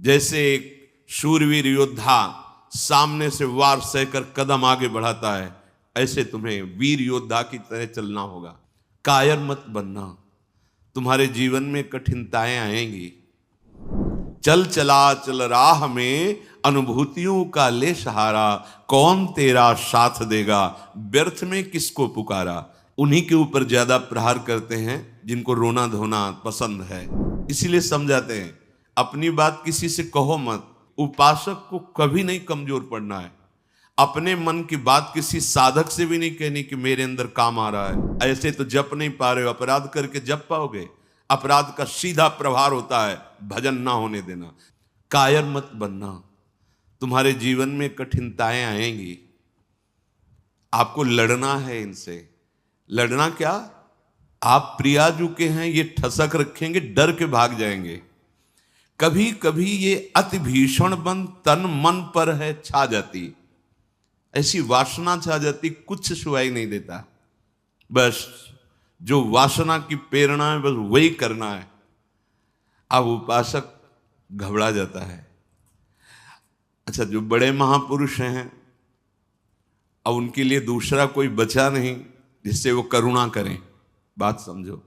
जैसे एक शूरवीर योद्धा सामने से वार सहकर कदम आगे बढ़ाता है, ऐसे तुम्हें वीर योद्धा की तरह चलना होगा। कायर मत बनना, तुम्हारे जीवन में कठिनताएं आएंगी। चल चला चल राह में अनुभूतियों का ले सहारा, कौन तेरा साथ देगा व्यर्थ में किसको पुकारा। उन्हीं के ऊपर ज्यादा प्रहार करते हैं जिनको रोना धोना पसंद है, इसीलिए समझाते हैं अपनी बात किसी से कहो मत। उपासक को कभी नहीं कमजोर पड़ना है। अपने मन की बात किसी साधक से भी नहीं कहनी कि मेरे अंदर काम आ रहा है। ऐसे तो जप नहीं पा रहे हो, अपराध करके जप पाओगे? अपराध का सीधा प्रभार होता है भजन ना होने देना। कायर मत बनना, तुम्हारे जीवन में कठिनताएं आएंगी। आपको लड़ना है इनसे। लड़ना क्या? आप प्रियाजू के हैं, ये ठसक रखेंगे, डर के भाग जाएंगे। कभी कभी ये अति भीषण बन तन मन पर है छा जाती, ऐसी वासना छा जाती, कुछ सुनाई नहीं देता। बस जो वासना की प्रेरणा है बस वही करना है। अब उपासक घबरा जाता है। अच्छा, जो बड़े महापुरुष हैं, अब उनके लिए दूसरा कोई बचा नहीं जिससे वो करुणा करें। बात समझो।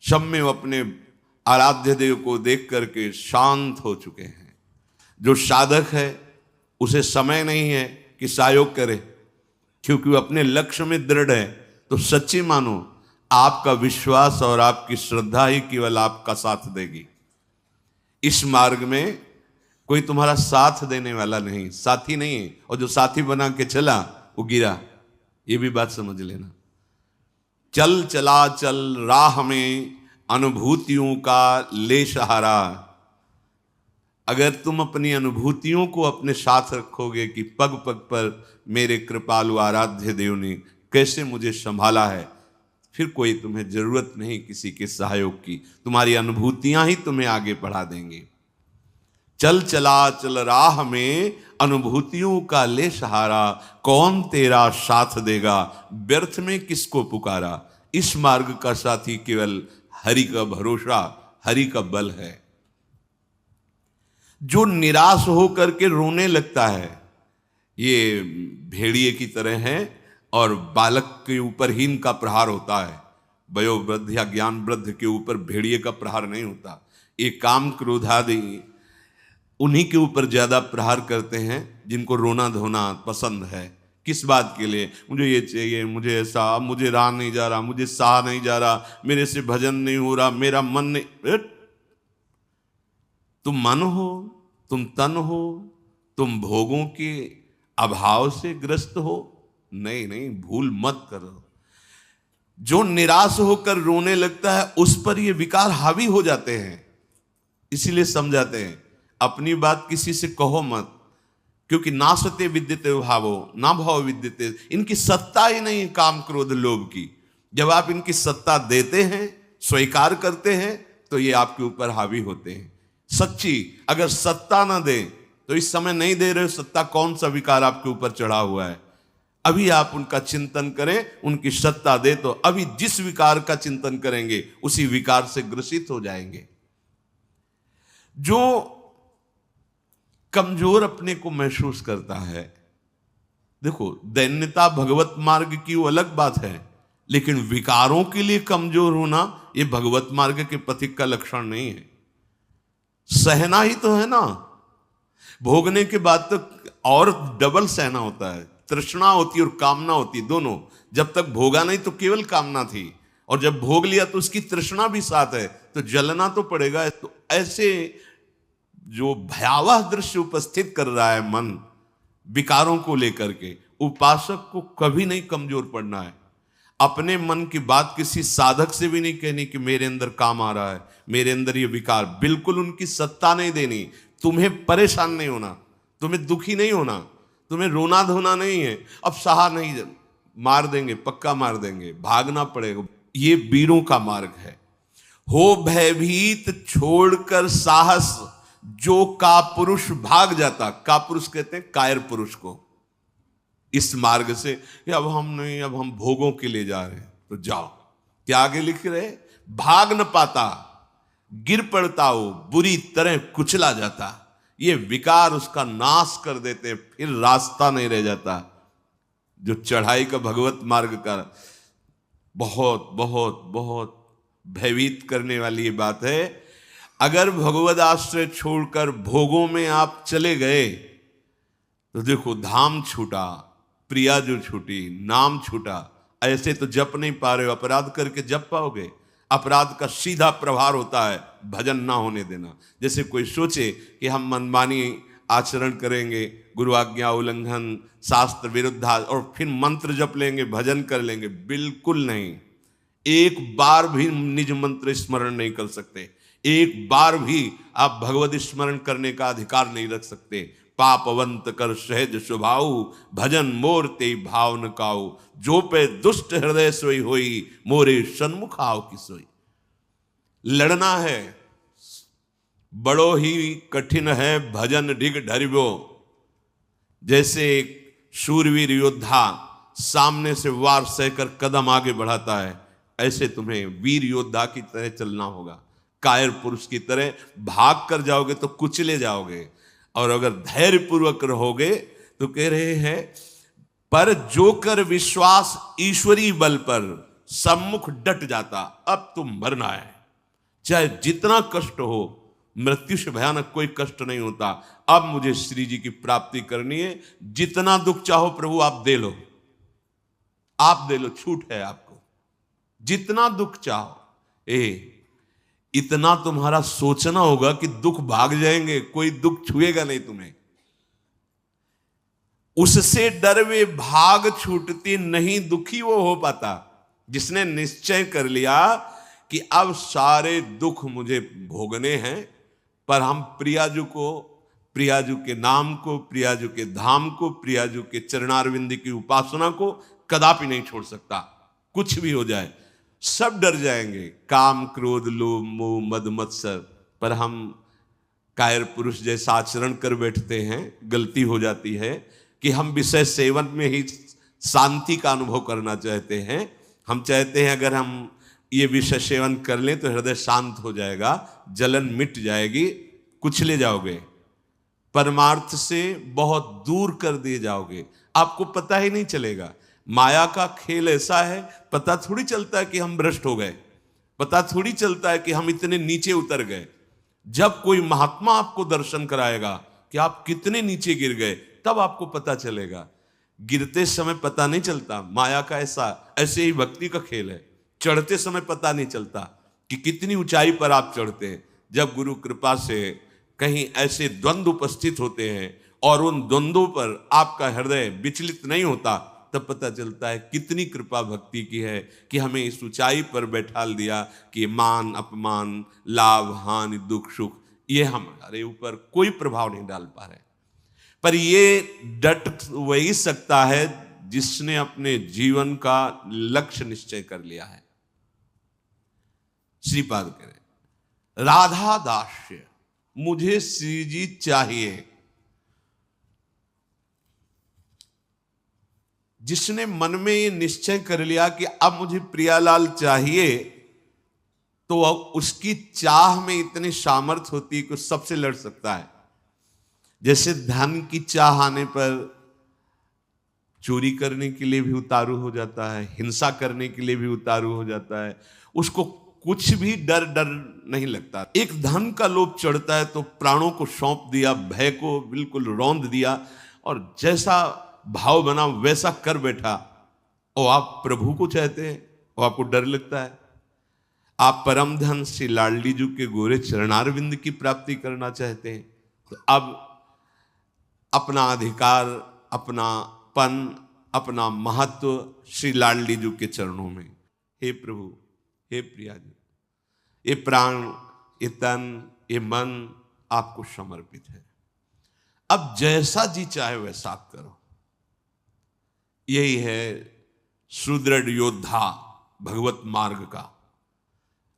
सब में वो अपने आराध्य देव को देख करके शांत हो चुके हैं। जो साधक है उसे समय नहीं है कि सहयोग करे, क्योंकि वो अपने लक्ष्य में दृढ़ है। तो सच्ची मानो, आपका विश्वास और आपकी श्रद्धा ही केवल आपका साथ देगी। इस मार्ग में कोई तुम्हारा साथ देने वाला नहीं, साथी नहीं है। और जो साथी बना के चला वो गिरा, ये भी बात समझ लेना। चल चला चल राह में अनुभूतियों का ले सहारा। अगर तुम अपनी अनुभूतियों को अपने साथ रखोगे कि पग पग पर मेरे कृपालु आराध्य देव ने कैसे मुझे संभाला है, फिर कोई तुम्हें जरूरत नहीं किसी के सहयोग की। तुम्हारी अनुभूतियां ही तुम्हें आगे बढ़ा देंगी। चल चला चल राह में अनुभूतियों का ले सहारा, कौन तेरा साथ देगा व्यर्थ में किसको पुकारा। इस मार्ग का साथी केवल हरि का भरोसा, हरि का बल है। जो निराश होकर के रोने लगता है, ये भेड़िए की तरह है और बालक के ऊपर ही इनका प्रहार होता है। वयोवृद्ध या ज्ञान वृद्ध के ऊपर भेड़िए का प्रहार नहीं होता। ये काम क्रोध आदि उन्हीं के ऊपर ज्यादा प्रहार करते हैं जिनको रोना धोना पसंद है। किस बात के लिए? मुझे ये चाहिए, मुझे ऐसा, मुझे रहा नहीं जा रहा, मुझे सहा नहीं जा रहा, मेरे से भजन नहीं हो रहा, मेरा मन नहीं। तुम मन हो, तुम तन हो, तुम भोगों के अभाव से ग्रस्त हो? नहीं नहीं, भूल मत करो। जो निराश होकर रोने लगता है उस पर ये विकार हावी हो जाते हैं। इसीलिए समझाते हैं अपनी बात किसी से कहो मत, क्योंकि नासते विद्यते भावो ना भाव विद्यते। इनकी सत्ता ही नहीं काम क्रोध लोभ की। जब आप इनकी सत्ता देते हैं, स्वीकार करते हैं, तो ये आपके ऊपर हावी होते हैं। सच्ची अगर सत्ता ना दे तो इस समय नहीं दे रहे हो सत्ता, कौन सा विकार आपके ऊपर चढ़ा हुआ है। अभी आप उनका चिंतन करें, उनकी सत्ता दे तो अभी जिस विकार का चिंतन करेंगे उसी विकार से ग्रसित हो जाएंगे। जो कमजोर अपने को महसूस करता है, देखो दैन्यता भगवत मार्ग की वो अलग बात है, लेकिन विकारों के लिए कमजोर होना ये भगवत मार्ग के पथिक का लक्षण नहीं है। सहना ही तो है ना। भोगने के बाद तो और डबल सहना होता है। तृष्णा होती और कामना होती, दोनों। जब तक भोगा नहीं तो केवल कामना थी, और जब भोग लिया तो उसकी तृष्णा भी साथ है, तो जलना तो पड़ेगा। तो ऐसे जो भयावह दृश्य उपस्थित कर रहा है मन विकारों को लेकर के, उपासक को कभी नहीं कमजोर पड़ना है। अपने मन की बात किसी साधक से भी नहीं कहनी कि मेरे अंदर काम आ रहा है, मेरे अंदर ये विकार। बिल्कुल उनकी सत्ता नहीं देनी। तुम्हें परेशान नहीं होना, तुम्हें दुखी नहीं होना, तुम्हें रोना धोना नहीं है। अब सहा नहीं, मार देंगे, पक्का मार देंगे, भागना पड़ेगा। ये वीरों का मार्ग है। हो भयभीत छोड़कर साहस, जो का पुरुष भाग जाता। का पुरुष कहते हैं कायर पुरुष को। इस मार्ग से कि अब हम नहीं, अब हम भोगों के लिए जा रहे हैं, तो जाओ। क्या आगे लिख रहे? भाग न पाता। गिर पड़ता हो, बुरी तरह कुचला जाता। ये विकार उसका नाश कर देते, फिर रास्ता नहीं रह जाता। जो चढ़ाई का भगवत मार्ग का बहुत बहुत बहुत भयभीत करने वाली ये बात है। अगर भगवद आश्रय छोड़कर भोगों में आप चले गए तो देखो, धाम छूटा, प्रिया जो छूटी, नाम छूटा। ऐसे तो जप नहीं पा रहे हो, अपराध करके जप पाओगे? अपराध का सीधा प्रभाव होता है भजन ना होने देना। जैसे कोई सोचे कि हम मनमानी आचरण करेंगे, गुरु आज्ञा उल्लंघन, शास्त्र विरुद्ध, और फिर मंत्र जप लेंगे, भजन कर लेंगे। बिल्कुल नहीं। एक बार भी निज मंत्र स्मरण नहीं कर सकते, एक बार भी आप भगवत स्मरण करने का अधिकार नहीं रख सकते। पापवंत कर सहज स्वभाव, भजन मोर ते भाव न काऊ। जो पे दुष्ट हृदय सोई होई, मोरे सन्मुख आओ की सोई। लड़ना है, बड़ो ही कठिन है भजन ढिग ढरिबो। जैसे एक शूरवीर योद्धा सामने से वार सहकर कदम आगे बढ़ाता है, ऐसे तुम्हें वीर योद्धा की तरह चलना होगा। कायर पुरुष की तरह भाग कर जाओगे तो कुचले जाओगे, और अगर धैर्य पूर्वक रहोगे तो कह रहे हैं, पर जो कर विश्वास ईश्वरी बल पर, सम्मुख डट जाता। अब तुम मरना है, चाहे जितना कष्ट हो, मृत्यु से भयानक कोई कष्ट नहीं होता। अब मुझे श्री जी की प्राप्ति करनी है, जितना दुख चाहो प्रभु आप दे लो, आप दे लो, छूट है आपको, जितना दुख चाहो। इतना तुम्हारा सोचना होगा कि दुख भाग जाएंगे, कोई दुख छुएगा नहीं तुम्हें। उससे डर वे भाग छूटती नहीं, दुखी वो हो पाता जिसने निश्चय कर लिया कि अब सारे दुख मुझे भोगने हैं, पर हम प्रियाजू को, प्रियाजू के नाम को, प्रियाजू के धाम को, प्रियाजू के चरणारविंद की उपासना को कदापि नहीं छोड़ सकता। कुछ भी हो जाए सब डर जाएंगे, काम क्रोध लोभ मोह मद मत्सर। पर हम कायर पुरुष जैसा आचरण कर बैठते हैं, गलती हो जाती है कि हम विषय सेवन में ही शांति का अनुभव करना चाहते हैं। हम चाहते हैं अगर हम ये विषय सेवन कर लें तो हृदय शांत हो जाएगा, जलन मिट जाएगी, कुचले जाओगे, परमार्थ से बहुत दूर कर दिए जाओगे, आपको पता ही नहीं चलेगा। माया का खेल ऐसा है, पता थोड़ी चलता है कि हम भ्रष्ट हो गए, पता थोड़ी चलता है कि हम इतने नीचे उतर गए। जब कोई महात्मा आपको दर्शन कराएगा कि आप कितने नीचे गिर गए, तब आपको पता चलेगा। गिरते समय पता नहीं चलता। माया का ऐसे ही भक्ति का खेल है, चढ़ते समय पता नहीं चलता कि कितनी ऊंचाई पर आप चढ़ते हैं। जब गुरु कृपा से कहीं ऐसे द्वंद्व उपस्थित होते हैं और उन द्वंद्वों पर आपका हृदय विचलित नहीं होता, तब पता चलता है कितनी कृपा भक्ति की है कि हमें इस ऊंचाई पर बैठाल दिया कि मान अपमान, लाभ हानि, दुख सुख, ये हमारे ऊपर कोई प्रभाव नहीं डाल पा रहे। पर ये डट वही सकता है जिसने अपने जीवन का लक्ष्य निश्चय कर लिया है। श्रीपाद कह रहे, राधा दास्य, मुझे श्री जी चाहिए। जिसने मन में ये निश्चय कर लिया कि अब मुझे प्रियालाल चाहिए, तो उसकी चाह में इतनी सामर्थ्य होती है कि सबसे लड़ सकता है। जैसे धन की चाह आने पर चोरी करने के लिए भी उतारू हो जाता है, हिंसा करने के लिए भी उतारू हो जाता है, उसको कुछ भी डर नहीं लगता। एक धन का लोभ चढ़ता है तो प्राणों को सौंप दिया, भय को बिल्कुल रौंद दिया, और जैसा भाव बना वैसा कर बैठा। और आप प्रभु को चाहते हैं और आपको डर लगता है। आप परम धन श्री लाडली जी के गोरे चरणारविंद की प्राप्ति करना चाहते हैं, तो अब अपना अधिकार, अपना पन, अपना महत्व श्री लाडली जी के चरणों में। हे प्रभु, हे प्रिया जी, ये प्राण, ये तन, ये मन आपको समर्पित है। अब जैसा जी चाहे वैसा आप करो। यही है सुदृढ़ योद्धा भगवत मार्ग का।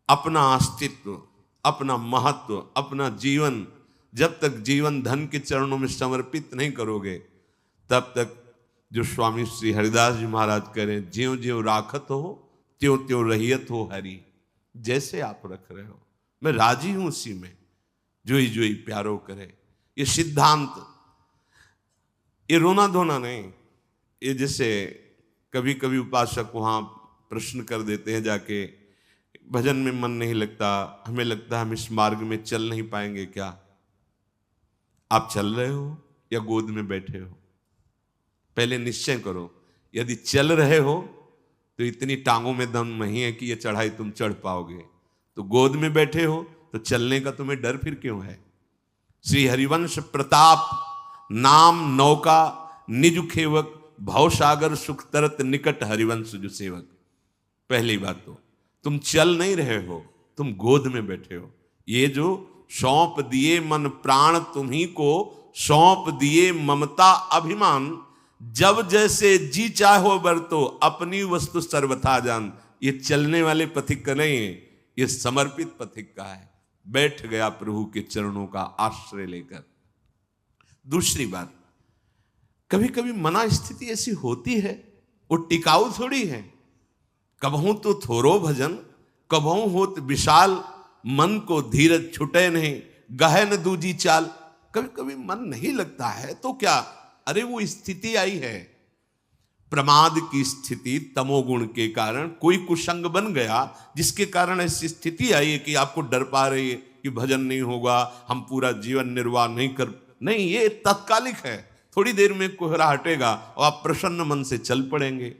अपना अस्तित्व, अपना महत्व, अपना जीवन जब तक जीवन धन के चरणों में समर्पित नहीं करोगे, तब तक जो स्वामी श्री हरिदास जी महाराज करें, ज्यों ज्यों राखत हो त्यों त्यों रहियत हो हरि। जैसे आप रख रहे हो मैं राजी हूं उसी में, जोई जोई प्यारो करे। ये सिद्धांत, ये रोना धोना नहीं। ये जैसे कभी कभी उपासक वहां प्रश्न कर देते हैं जाके, भजन में मन नहीं लगता, हमें लगता है हम इस मार्ग में चल नहीं पाएंगे क्या? आप चल रहे हो या गोद में बैठे हो? पहले निश्चय करो। यदि चल रहे हो तो इतनी टांगों में दम नहीं है कि ये चढ़ाई तुम चढ़ पाओगे। तो गोद में बैठे हो तो चलने का तुम्हें डर फिर क्यों है? श्री हरिवंश प्रताप नाम नौका निज खेवक, भवसागर सुख तरत निकट हरिवंश जो सेवक। पहली बात तो तुम चल नहीं रहे हो, तुम गोद में बैठे हो। ये जो सौंप दिए मन प्राण तुम्ही को, सौंप दिए ममता अभिमान, जब जैसे जी चाहो बरतो, अपनी वस्तु सर्वथा जान। ये चलने वाले पथिक का नहीं है, ये समर्पित पथिक का है। बैठ गया प्रभु के चरणों का आश्रय लेकर। दूसरी बात, कभी कभी मना स्थिति ऐसी होती है, वो टिकाऊ थोड़ी है। कबहू तो थोरो भजन, कबहू होत विशाल, मन को धीरज छुटे नहीं, गहन दूजी चाल। कभी कभी मन नहीं लगता है तो क्या, अरे वो स्थिति आई है, प्रमाद की स्थिति, तमोगुण के कारण कोई कुसंग बन गया, जिसके कारण ऐसी स्थिति आई है कि आपको डर पा रही है कि भजन नहीं होगा, हम पूरा जीवन निर्वाह नहीं कर। नहीं, ये तात्कालिक है, थोड़ी देर में कोहरा हटेगा और आप प्रसन्न मन से चल पड़ेंगे।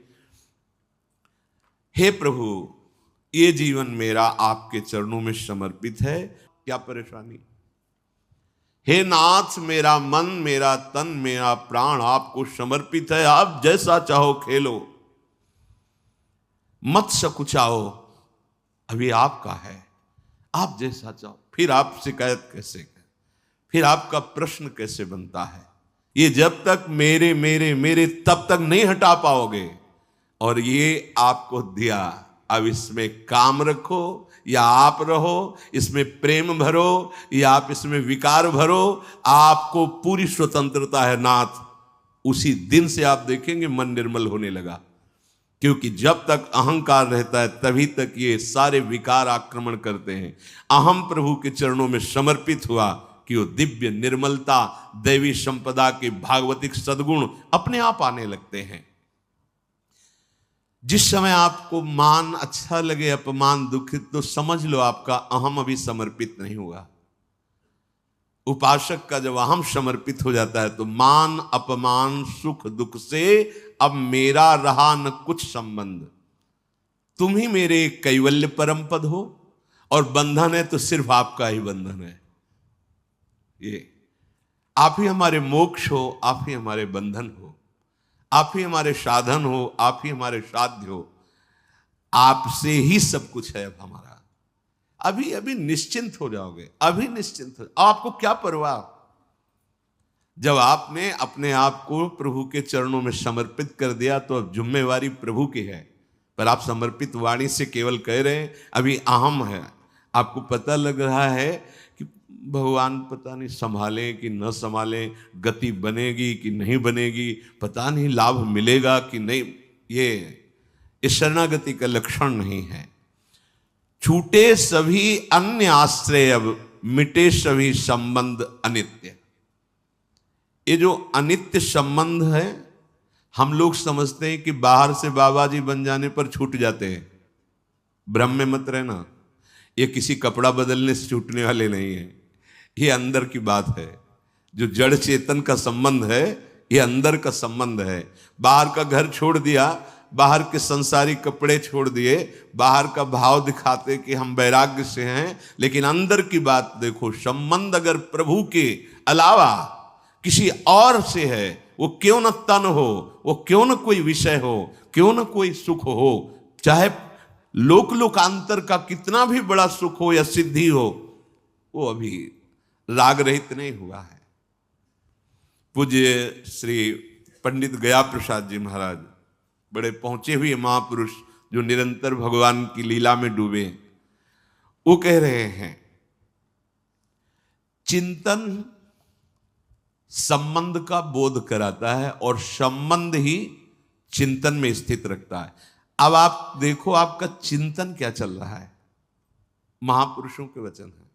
हे प्रभु, ये जीवन मेरा आपके चरणों में समर्पित है, क्या परेशानी? हे नाथ, मेरा मन, मेरा तन, मेरा प्राण आपको समर्पित है, आप जैसा चाहो खेलो, मत सकुचाओ, अभी आपका है, आप जैसा चाहो। फिर आप शिकायत कैसे करें? फिर आपका प्रश्न कैसे बनता है? ये जब तक मेरे मेरे मेरे तब तक नहीं हटा पाओगे। और ये आपको दिया, अब इसमें काम रखो या आप रहो, इसमें प्रेम भरो या आप इसमें विकार भरो, आपको पूरी स्वतंत्रता है नाथ। उसी दिन से आप देखेंगे मन निर्मल होने लगा। क्योंकि जब तक अहंकार रहता है तभी तक ये सारे विकार आक्रमण करते हैं। अहम प्रभु के चरणों में समर्पित हुआ कि वो दिव्य निर्मलता, दैवी संपदा के भागवतिक सद्गुण अपने आप आने लगते हैं। जिस समय आपको मान अच्छा लगे, अपमान दुखित, तो समझ लो आपका अहम अभी समर्पित नहीं हुआ। उपासक का जब अहम समर्पित हो जाता है तो मान अपमान सुख दुख से अब मेरा रहा न कुछ संबंध। तुम ही मेरे कैवल्य परम पद हो और बंधन है तो सिर्फ आपका ही बंधन है। ये आप ही हमारे मोक्ष हो, आप ही हमारे बंधन हो, आप ही हमारे साधन हो, आप ही हमारे साध्य हो। आपसे ही सब कुछ है अब हमारा। अभी अभी निश्चिंत हो जाओगे, अभी निश्चिंत हो। आपको क्या परवाह? जब आपने अपने आप को प्रभु के चरणों में समर्पित कर दिया तो अब जिम्मेवारी प्रभु की है। पर आप समर्पित वाणी से केवल कह रहे हैं, अभी अहम है। आपको पता लग रहा है कि भगवान पता नहीं संभालें कि न संभालें, गति बनेगी कि नहीं बनेगी, पता नहीं लाभ मिलेगा कि नहीं। ये शरणागति का लक्षण नहीं है। छूटे सभी अन्य आश्रय, अब मिटे सभी संबंध अनित्य। ये जो अनित्य संबंध है, हम लोग समझते हैं कि बाहर से बाबा जी बन जाने पर छूट जाते हैं। भ्रम में मत रहना, ये किसी कपड़ा बदलने से छूटने वाले नहीं है। ये अंदर की बात है। जो जड़ चेतन का संबंध है, ये अंदर का संबंध है। बाहर का घर छोड़ दिया, बाहर के संसारिक कपड़े छोड़ दिए, बाहर का भाव दिखाते कि हम वैराग्य से हैं, लेकिन अंदर की बात देखो। संबंध अगर प्रभु के अलावा किसी और से है, वो क्यों न तन हो, वो क्यों न कोई विषय हो, क्यों न कोई सुख हो, चाहे लोक लोकांतर का कितना भी बड़ा सुख हो या सिद्धि हो, वो अभी राग रहित नहीं हुआ है। पूज्य श्री पंडित गया प्रसाद जी महाराज, बड़े पहुंचे हुए महापुरुष जो निरंतर भगवान की लीला में डूबे, वो कह रहे हैं चिंतन संबंध का बोध कराता है और संबंध ही चिंतन में स्थित रखता है। अब आप देखो आपका चिंतन क्या चल रहा है। महापुरुषों के वचन है।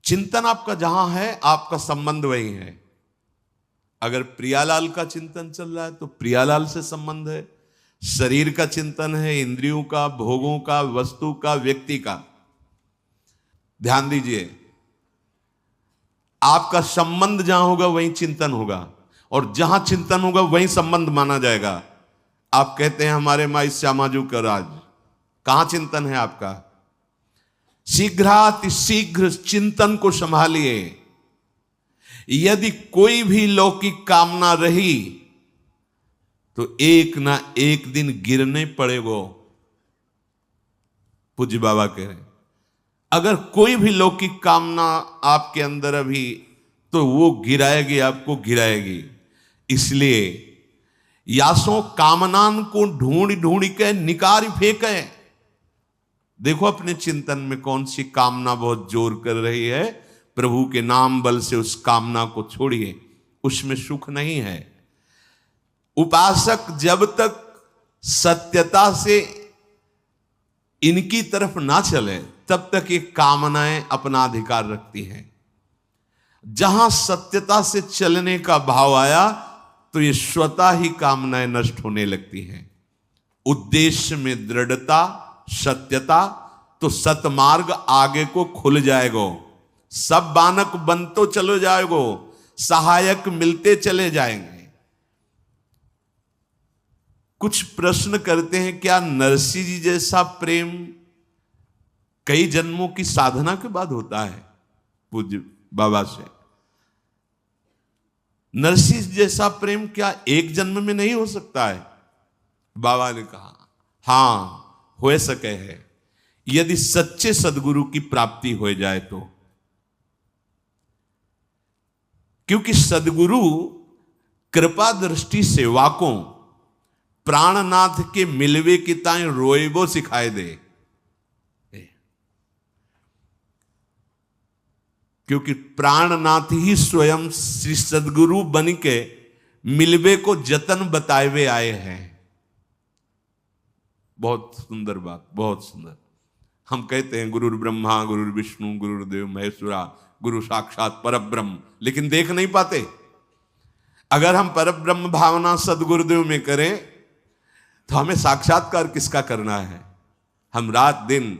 चिंतन आपका जहां है, आपका संबंध वही है। अगर प्रियालाल का चिंतन चल रहा है तो प्रियालाल से संबंध है। शरीर का चिंतन है, इंद्रियों का, भोगों का, वस्तु का, व्यक्ति का। ध्यान दीजिए, आपका संबंध जहां होगा वहीं चिंतन होगा, और जहां चिंतन होगा वहीं संबंध माना जाएगा। आप कहते हैं हमारे माई श्यामाजू का राज, कहां चिंतन है आपका? शीघ्रातिशीघ्र चिंतन को संभालिए। यदि कोई भी लौकिक कामना रही तो एक ना एक दिन गिरने पड़ेगो। पूज्य बाबा कह रहे हैं, अगर कोई भी लौकिक कामना आपके अंदर अभी, तो वो गिराएगी, आपको गिराएगी। इसलिए यासों कामनान को ढूंढ ढूंढ के निकाल फेंके। देखो अपने चिंतन में कौन सी कामना बहुत जोर कर रही है, प्रभु के नाम बल से उस कामना को छोड़िए, उसमें सुख नहीं है। उपासक जब तक सत्यता से इनकी तरफ ना चले तब तक ये कामनाएं अपना अधिकार रखती हैं। जहां सत्यता से चलने का भाव आया तो ये स्वतः ही कामनाएं नष्ट होने लगती हैं। उद्देश्य में दृढ़ता, सत्यता, तो सतमार्ग आगे को खुल जाएगो। सब बानक बनतो चलो जाएगो, सहायक मिलते चले जाएंगे। कुछ प्रश्न करते हैं, क्या नरसिंह जी जैसा प्रेम कई जन्मों की साधना के बाद होता है? पूज्य बाबा से, नरसिंह जैसा प्रेम क्या एक जन्म में नहीं हो सकता है? बाबा ने कहा हां, हो सके है, यदि सच्चे सदगुरु की प्राप्ति हो जाए तो। क्योंकि सदगुरु कृपा दृष्टि सेवाकों प्राणनाथ के मिलवे की ताई रोएबो सिखाए दे। क्योंकि प्राणनाथ ही स्वयं श्री सदगुरु बन के मिलवे को जतन बताए हुए आए हैं। बहुत सुंदर बात, बहुत सुंदर। हम कहते हैं गुरुर ब्रह्मा गुरुर विष्णु गुरुर्देव महेश्वरा, गुरु साक्षात परब्रह्म, लेकिन देख नहीं पाते। अगर हम परब्रह्म भावना सदगुरुदेव में करें तो हमें साक्षात्कार किसका करना है? हम रात दिन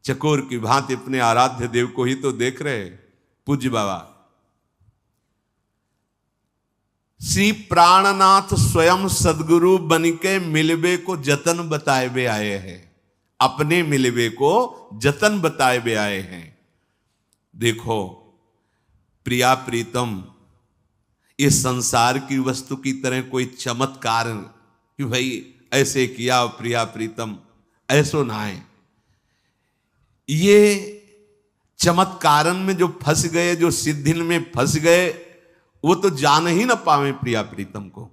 चकोर की भांति अपने आराध्य देव को ही तो देख रहे। पूज्य बाबा श्री प्राणनाथ स्वयं सदगुरु बनिके मिलवे को जतन बताए हुए आए हैं। अपने मिलवे को जतन बताए हुए आए हैं। देखो प्रिया प्रीतम, ये संसार की वस्तु की तरह कोई चमत्कार कि भाई ऐसे किया प्रिया प्रीतम, ऐसो ना है। ये चमत्कारन में जो फंस गए, जो सिद्धिन में फंस गए, वो तो जान ही ना पावे प्रिया प्रीतम को।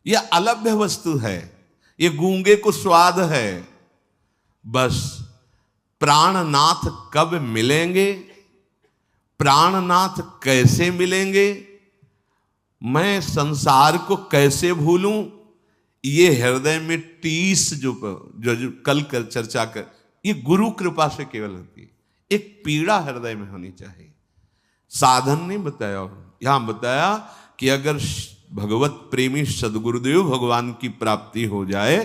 यह अलभ्य वस्तु है, ये गूंगे को स्वाद है। बस प्राणनाथ कब मिलेंगे, प्राणनाथ कैसे मिलेंगे, मैं संसार को कैसे भूलूं, ये हृदय में टीस जो कल चर्चा कर, ये गुरु कृपा से केवल होती है। एक पीड़ा हृदय में होनी चाहिए। साधन नहीं बताया, यहां बताया कि अगर भगवत प्रेमी सदगुरुदेव भगवान की प्राप्ति हो जाए,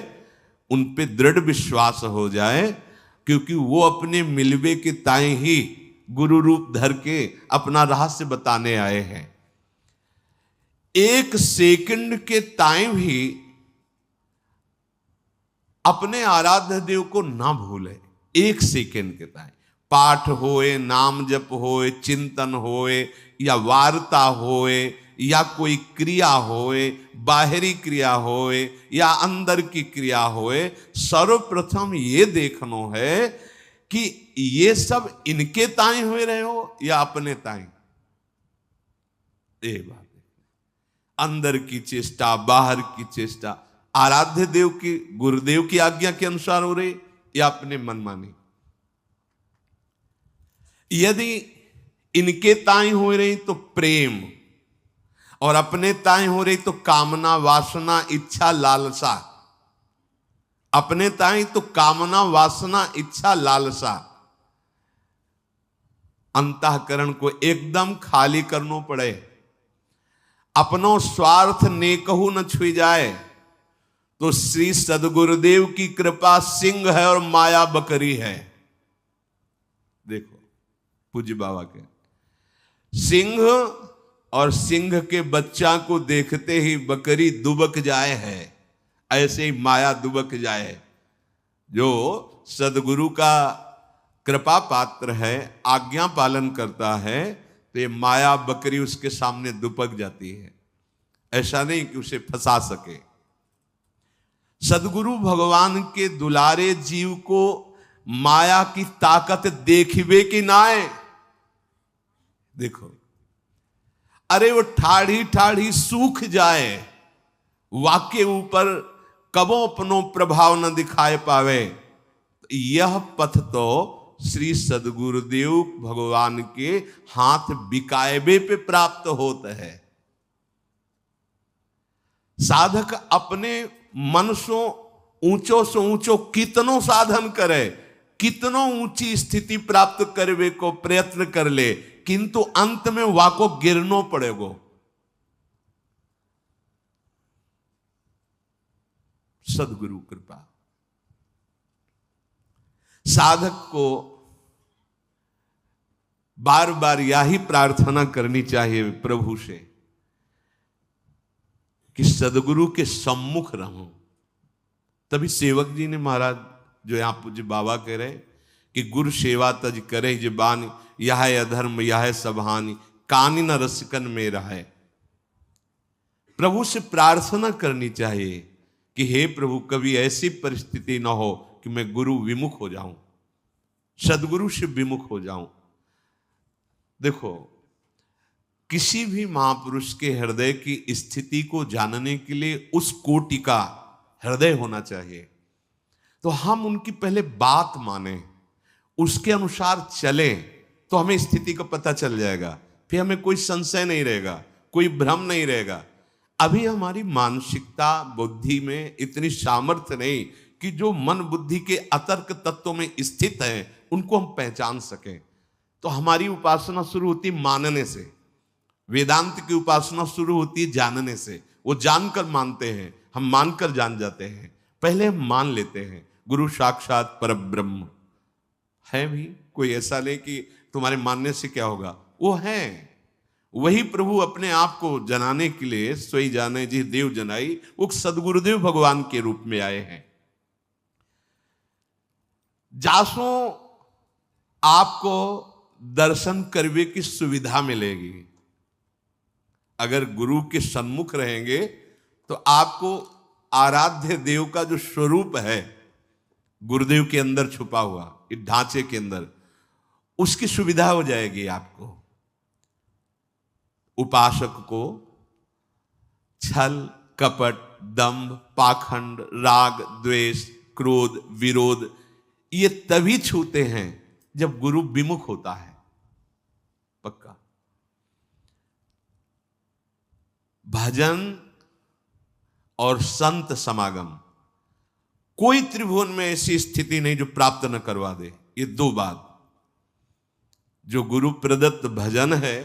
उन पे दृढ़ विश्वास हो जाए, क्योंकि वो अपने मिलवे के ताई ही गुरु रूप धर के अपना रहस्य बताने आए हैं। एक सेकंड के ताई भी अपने आराध्य देव को ना भूले। एक सेकंड के ताई पाठ होए, नाम जप होए, चिंतन होए, या वार्ता होए, या कोई क्रिया होए, बाहरी क्रिया होए या अंदर की क्रिया होए, सर्वप्रथम ये देखना है कि ये सब इनके ताई हुए रहे हो या अपने ताई। ये बात अंदर की चेष्टा, बाहर की चेष्टा आराध्य देव की, गुरुदेव की आज्ञा के अनुसार हो रही या अपने मनमानी। यदि इनके ताई हो रही तो प्रेम, और अपने ताई हो रही तो कामना, वासना, इच्छा, लालसा। अपने ताई तो कामना वासना इच्छा लालसा अंतःकरण को एकदम खाली करना पड़े। अपनो स्वार्थ नेकहु न छुई जाए तो श्री सदगुरुदेव की कृपा सिंह है और माया बकरी है। देखो पूज्य बाबा के सिंह और सिंह के बच्चा को देखते ही बकरी दुबक जाए है, ऐसे ही माया दुबक जाए। जो सदगुरु का कृपा पात्र है, आज्ञा पालन करता है, तो ये माया बकरी उसके सामने दुबक जाती है। ऐसा नहीं कि उसे फंसा सके। सदगुरु भगवान के दुलारे जीव को माया की ताकत देखिबे कि नाए। देखो अरे वो ठाढ़ी ठाढ़ी सूख जाए, वाके ऊपर कबो अपनो प्रभाव न दिखाए पावे। यह पथ तो श्री सदगुरुदेव भगवान के हाथ बिकायबे पे प्राप्त होता है। साधक अपने मन से ऊंचो कितनो साधन करे, कितनो ऊंची स्थिति प्राप्त करवे को प्रयत्न कर ले, किंतु अंत में वाको गिरनो पड़ेगो। सदगुरु कृपा। साधक को बार बार यही प्रार्थना करनी चाहिए प्रभु से कि सदगुरु के सम्मुख रहूं। तभी सेवक जी ने महाराज जो यहां पूज्य बाबा कह रहे कि गुरु सेवा तज करे जबानी, यह अधर्म यह सबहानी, कानी न रसिकन में रहे। प्रभु से प्रार्थना करनी चाहिए कि हे प्रभु कभी ऐसी परिस्थिति न हो कि मैं गुरु विमुख हो जाऊं, सदगुरु से विमुख हो जाऊं। देखो किसी भी महापुरुष के हृदय की स्थिति को जानने के लिए उस कोटि का हृदय होना चाहिए। तो हम उनकी पहले बात माने, उसके अनुसार चलें, तो हमें स्थिति का पता चल जाएगा। फिर हमें कोई संशय नहीं रहेगा, कोई भ्रम नहीं रहेगा। अभी हमारी मानसिकता बुद्धि में इतनी सामर्थ्य नहीं कि जो मन बुद्धि के अतर्क तत्वों में स्थित है उनको हम पहचान सकें। तो हमारी उपासना शुरू होती मानने से, वेदांत की उपासना शुरू होती है जानने से। वो जानकर मानते हैं, हम मानकर जान जाते हैं। पहले हम मान लेते हैं गुरु साक्षात परब्रह्म है। भी कोई ऐसा नहीं कि तुम्हारे मानने से क्या होगा, वो है। वही प्रभु अपने आप को जनाने के लिए सोई जाने जी देव जनाई, वो सदगुरुदेव भगवान के रूप में आए हैं। जासो आपको दर्शन करने की सुविधा मिलेगी। अगर गुरु के सन्मुख रहेंगे तो आपको आराध्य देव का जो स्वरूप है गुरुदेव के अंदर छुपा हुआ, इस ढांचे के अंदर, उसकी सुविधा हो जाएगी आपको। उपासक को छल कपट दंभ पाखंड राग द्वेष क्रोध विरोध ये तभी छूते हैं जब गुरु विमुख होता है। पक्का भजन और संत समागम, कोई त्रिभुवन में ऐसी स्थिति नहीं जो प्राप्त न करवा दे। ये दो बात, जो गुरु प्रदत्त भजन है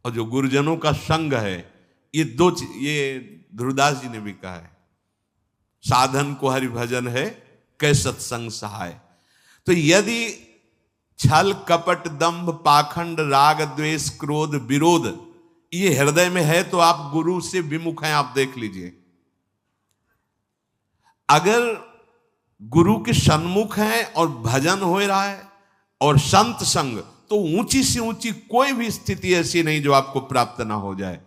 और जो गुरुजनों का संग है, ये दो, ये ध्रुवदास जी ने भी कहा है, साधन को हरि भजन है कै सत्संग सहाय। तो यदि छल कपट दंभ पाखंड राग द्वेष क्रोध विरोध ये हृदय में है तो आप गुरु से विमुख हैं। आप देख लीजिए, अगर गुरु के सन्मुख हैं और भजन हो रहा है और संत संग, तो ऊंची से ऊंची कोई भी स्थिति ऐसी नहीं जो आपको प्राप्त ना हो जाए।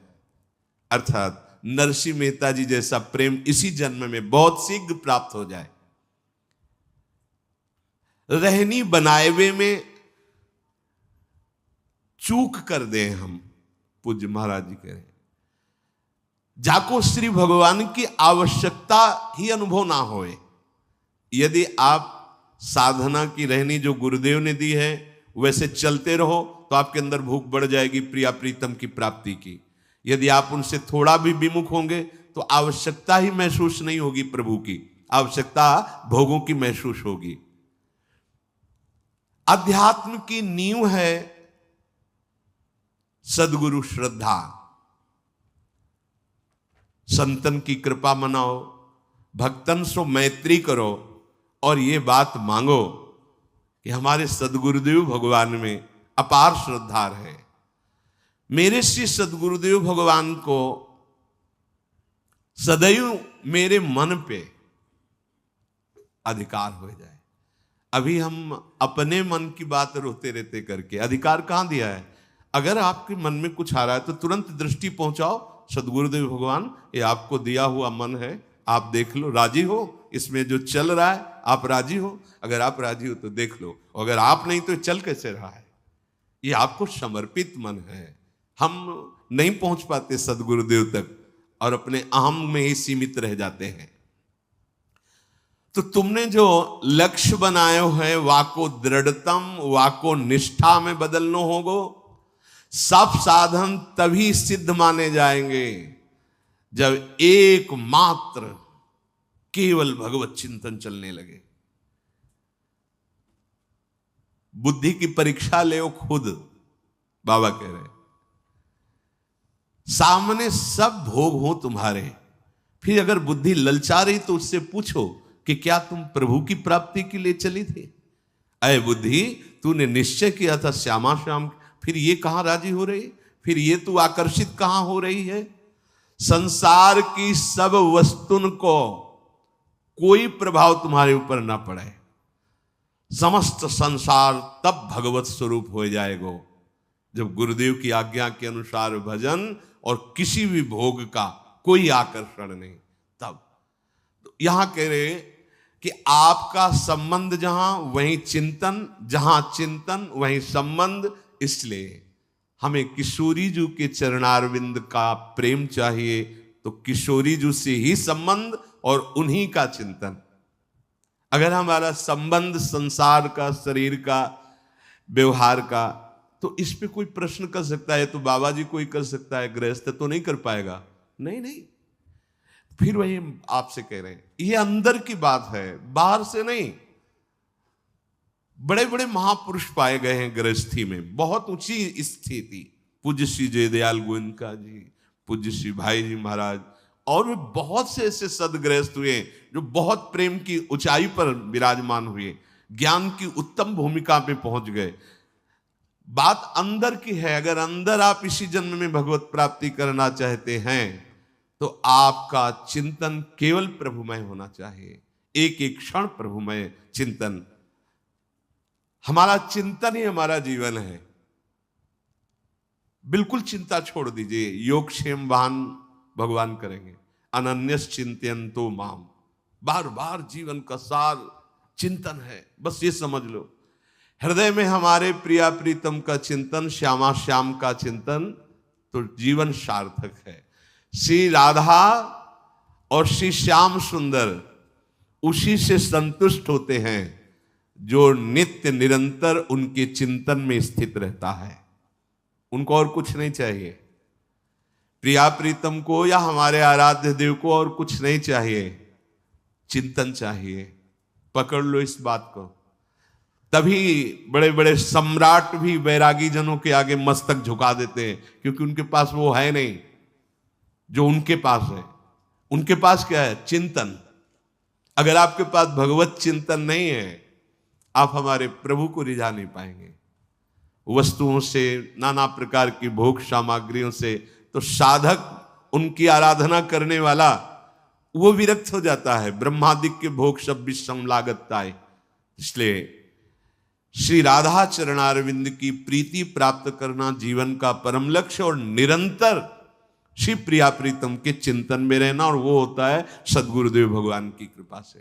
अर्थात नरसिंह मेहता जी जैसा प्रेम इसी जन्म में बहुत शीघ्र प्राप्त हो जाए। रहनी बनाएवे में चूक कर दें हम, पूज्य महाराज जी कह रहे हैं, जाको श्री भगवान की आवश्यकता ही अनुभव ना होए। यदि आप साधना की रहनी जो गुरुदेव ने दी है वैसे चलते रहो तो आपके अंदर भूख बढ़ जाएगी प्रिया प्रीतम की प्राप्ति की। यदि आप उनसे थोड़ा भी विमुख होंगे तो आवश्यकता ही महसूस नहीं होगी प्रभु की, आवश्यकता भोगों की महसूस होगी। अध्यात्म की नींव है सद्गुरु श्रद्धा। संतन की कृपा मनाओ, भक्तन सो मैत्री करो और ये बात मांगो कि हमारे सद्गुरुदेव भगवान में अपार श्रद्धा है। मेरे श्री सद्गुरुदेव भगवान को सदैव मेरे मन पे अधिकार हो जाए। अभी हम अपने मन की बात रोते रहते करके अधिकार कहां दिया है? अगर आपके मन में कुछ आ रहा है तो तुरंत दृष्टि पहुंचाओ, सद्गुरुदेव भगवान ये आपको दिया हुआ मन है, आप देख लो, राजी हो इसमें जो चल रहा है, आप राजी हो? अगर आप राजी हो तो देख लो, अगर आप नहीं तो चल कैसे रहा है? ये आपको समर्पित मन है। हम नहीं पहुंच पाते सद्गुरुदेव तक और अपने अहम में ही सीमित रह जाते हैं। तो तुमने जो लक्ष्य बनायो है वाको दृढ़तम, वाको निष्ठा में बदलनो होगो। सब साधन तभी सिद्ध माने जाएंगे जब एकमात्र केवल भगवत चिंतन चलने लगे। बुद्धि की परीक्षा ले खुद, बाबा कह रहे, सामने सब भोग हो तुम्हारे, फिर अगर बुद्धि ललचा रही तो उससे पूछो कि क्या तुम प्रभु की प्राप्ति के लिए चली थी? अय बुद्धि, तूने निश्चय किया था श्यामा श्याम, फिर ये कहां राजी हो रही? फिर ये तू आकर्षित कहां हो रही है? संसार की सब वस्तुन को कोई प्रभाव तुम्हारे ऊपर ना पड़े, समस्त संसार तब भगवत स्वरूप हो जाएगा जब गुरुदेव की आज्ञा के अनुसार भजन और किसी भी भोग का कोई आकर्षण नहीं। तब तो यहां कह रहे कि आपका संबंध जहां वहीं चिंतन, जहां चिंतन वहीं संबंध। इसलिए हमें किशोरी जी के चरणारविंद का प्रेम चाहिए, तो किशोरी जी से ही संबंध और उन्हीं का चिंतन। अगर हमारा संबंध संसार का, शरीर का, व्यवहार का, तो इस पे कोई प्रश्न कर सकता है तो बाबा जी कोई कर सकता है, गृहस्थ तो नहीं कर पाएगा। नहीं नहीं, फिर वही आपसे कह रहे हैं, ये अंदर की बात है, बाहर से नहीं। बड़े बड़े महापुरुष पाए गए हैं गृहस्थी में, बहुत ऊंची स्थिति। पूज्य श्री जयदयाल गोयनका जी, पूज्य श्री भाई जी महाराज, और भी बहुत से ऐसे सदगृहस्थ हुए जो बहुत प्रेम की ऊंचाई पर विराजमान हुए, ज्ञान की उत्तम भूमिका पे पहुंच गए। बात अंदर की है। अगर अंदर आप इसी जन्म में भगवत प्राप्ति करना चाहते हैं तो आपका चिंतन केवल प्रभुमय होना चाहिए, एक एक क्षण प्रभुमय चिंतन। हमारा चिंतन ही हमारा जीवन है। बिल्कुल चिंता छोड़ दीजिए, योगक्षेम वाहन भगवान करेंगे। अनन्यस चिंतयन्तो माम, बार बार जीवन का सार चिंतन है, बस ये समझ लो। हृदय में हमारे प्रिया प्रीतम का चिंतन, श्यामा श्याम का चिंतन, तो जीवन सार्थक है। श्री राधा और श्री श्याम सुंदर उसी से संतुष्ट होते हैं जो नित्य निरंतर उनके चिंतन में स्थित रहता है। उनको और कुछ नहीं चाहिए। प्रिया प्रीतम को या हमारे आराध्य देव को और कुछ नहीं चाहिए, चिंतन चाहिए। पकड़ लो इस बात को। तभी बड़े बड़े सम्राट भी वैरागी जनों के आगे मस्तक झुका देते हैं, क्योंकि उनके पास वो है नहीं जो उनके पास है। उनके पास क्या है? चिंतन। अगर आपके पास भगवत चिंतन नहीं है, आप हमारे प्रभु को रिझा नहीं पाएंगे। वस्तुओं से, नाना प्रकार की भोग सामग्रियों से तो साधक, उनकी आराधना करने वाला, वो विरक्त हो जाता है। ब्रह्मादिक के भोग सब विषम लागताय। इसलिए श्री राधा चरणारविंद की प्रीति प्राप्त करना जीवन का परम लक्ष्य, और निरंतर श्री प्रिया प्रीतम के चिंतन में रहना, और वो होता है सद्गुरुदेव भगवान की कृपा से।